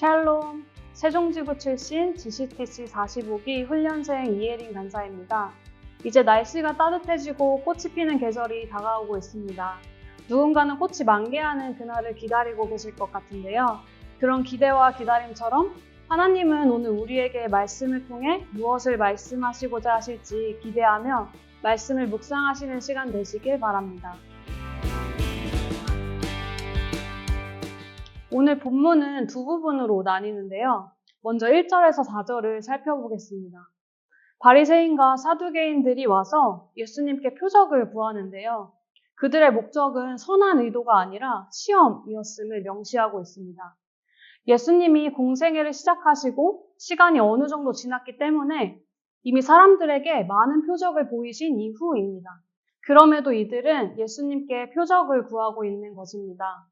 샬롬, 세종지구 출신 GCTC 45기 훈련생 이혜린 간사입니다. 이제 날씨가 따뜻해지고 꽃이 피는 계절이 다가오고 있습니다. 누군가는 꽃이 만개하는 그날을 기다리고 계실 것 같은데요. 그런 기대와 기다림처럼 하나님은 오늘 우리에게 말씀을 통해 무엇을 말씀하시고자 하실지 기대하며 말씀을 묵상하시는 시간 되시길 바랍니다. 오늘 본문은 두 부분으로 나뉘는데요. 먼저 1절에서 4절을 살펴보겠습니다. 바리새인과 사두개인들이 와서 예수님께 표적을 구하는데요. 그들의 목적은 선한 의도가 아니라 시험이었음을 명시하고 있습니다. 예수님이 공생애를 시작하시고 시간이 어느 정도 지났기 때문에 이미 사람들에게 많은 표적을 보이신 이후입니다. 그럼에도 이들은 예수님께 표적을 구하고 있는 것입니다.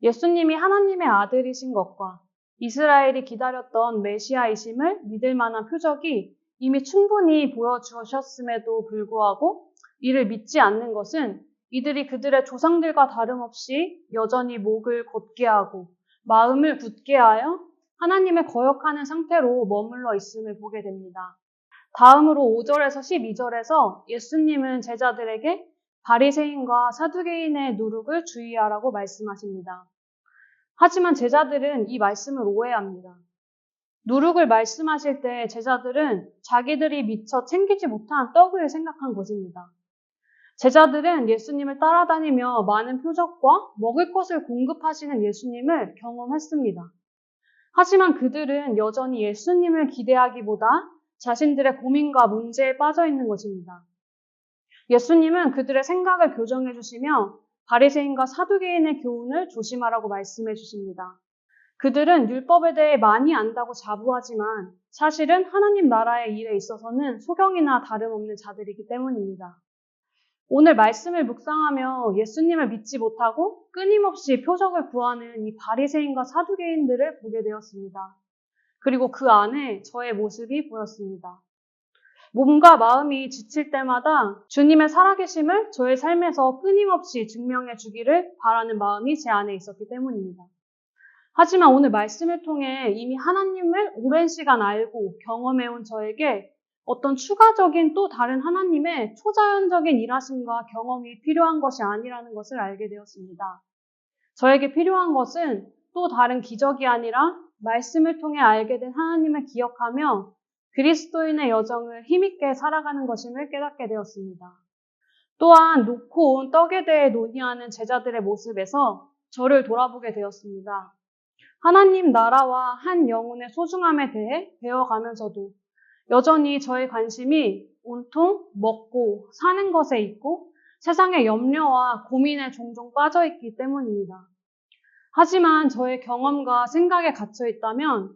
예수님이 하나님의 아들이신 것과 이스라엘이 기다렸던 메시아이심을 믿을 만한 표적이 이미 충분히 보여주셨음에도 불구하고 이를 믿지 않는 것은 이들이 그들의 조상들과 다름없이 여전히 목을 곧게 하고 마음을 굳게 하여 하나님을 거역하는 상태로 머물러 있음을 보게 됩니다. 다음으로 5절에서 12절에서 예수님은 제자들에게 바리새인과 사두개인의 누룩을 주의하라고 말씀하십니다. 하지만 제자들은 이 말씀을 오해합니다. 누룩을 말씀하실 때 제자들은 자기들이 미처 챙기지 못한 떡을 생각한 것입니다. 제자들은 예수님을 따라다니며 많은 표적과 먹을 것을 공급하시는 예수님을 경험했습니다. 하지만 그들은 여전히 예수님을 기대하기보다 자신들의 고민과 문제에 빠져 있는 것입니다. 예수님은 그들의 생각을 교정해 주시며 바리새인과 사두개인의 교훈을 조심하라고 말씀해 주십니다. 그들은 율법에 대해 많이 안다고 자부하지만 사실은 하나님 나라의 일에 있어서는 소경이나 다름없는 자들이기 때문입니다. 오늘 말씀을 묵상하며 예수님을 믿지 못하고 끊임없이 표적을 구하는 이 바리새인과 사두개인들을 보게 되었습니다. 그리고 그 안에 저의 모습이 보였습니다. 몸과 마음이 지칠 때마다 주님의 살아계심을 저의 삶에서 끊임없이 증명해 주기를 바라는 마음이 제 안에 있었기 때문입니다. 하지만 오늘 말씀을 통해 이미 하나님을 오랜 시간 알고 경험해온 저에게 어떤 추가적인 또 다른 하나님의 초자연적인 일하심과 경험이 필요한 것이 아니라는 것을 알게 되었습니다. 저에게 필요한 것은 또 다른 기적이 아니라 말씀을 통해 알게 된 하나님을 기억하며 그리스도인의 여정을 힘있게 살아가는 것임을 깨닫게 되었습니다. 또한 놓고 온 떡에 대해 논의하는 제자들의 모습에서 저를 돌아보게 되었습니다. 하나님 나라와 한 영혼의 소중함에 대해 배워가면서도 여전히 저의 관심이 온통 먹고 사는 것에 있고 세상의 염려와 고민에 종종 빠져있기 때문입니다. 하지만 저의 경험과 생각에 갇혀 있다면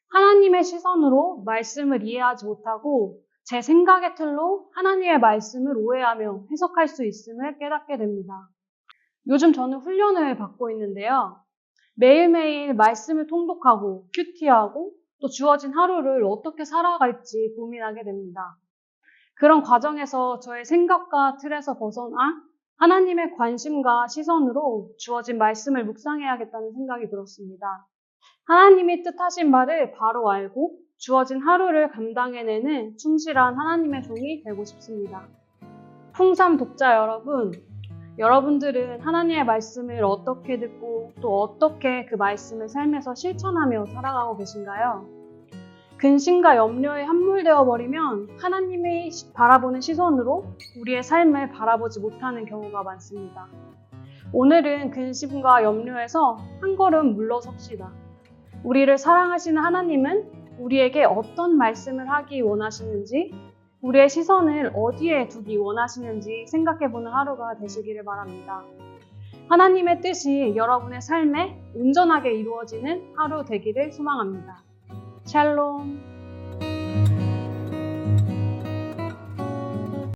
하나님의 시선으로 말씀을 이해하지 못하고 제 생각의 틀로 하나님의 말씀을 오해하며 해석할 수 있음을 깨닫게 됩니다. 요즘 저는 훈련을 받고 있는데요. 매일매일 말씀을 통독하고 큐티하고 또 주어진 하루를 어떻게 살아갈지 고민하게 됩니다. 그런 과정에서 저의 생각과 틀에서 벗어나 하나님의 관심과 시선으로 주어진 말씀을 묵상해야겠다는 생각이 들었습니다. 하나님이 뜻하신 바를 바로 알고 주어진 하루를 감당해내는 충실한 하나님의 종이 되고 싶습니다. 풍삼 독자 여러분, 여러분들은 하나님의 말씀을 어떻게 듣고 또 어떻게 그 말씀을 삶에서 실천하며 살아가고 계신가요? 근심과 염려에 함몰되어 버리면 하나님이 바라보는 시선으로 우리의 삶을 바라보지 못하는 경우가 많습니다. 오늘은 근심과 염려에서 한 걸음 물러섭시다. 우리를 사랑하시는 하나님은 우리에게 어떤 말씀을 하기 원하시는지, 우리의 시선을 어디에 두기 원하시는지 생각해보는 하루가 되시기를 바랍니다. 하나님의 뜻이 여러분의 삶에 온전하게 이루어지는 하루 되기를 소망합니다. 샬롬.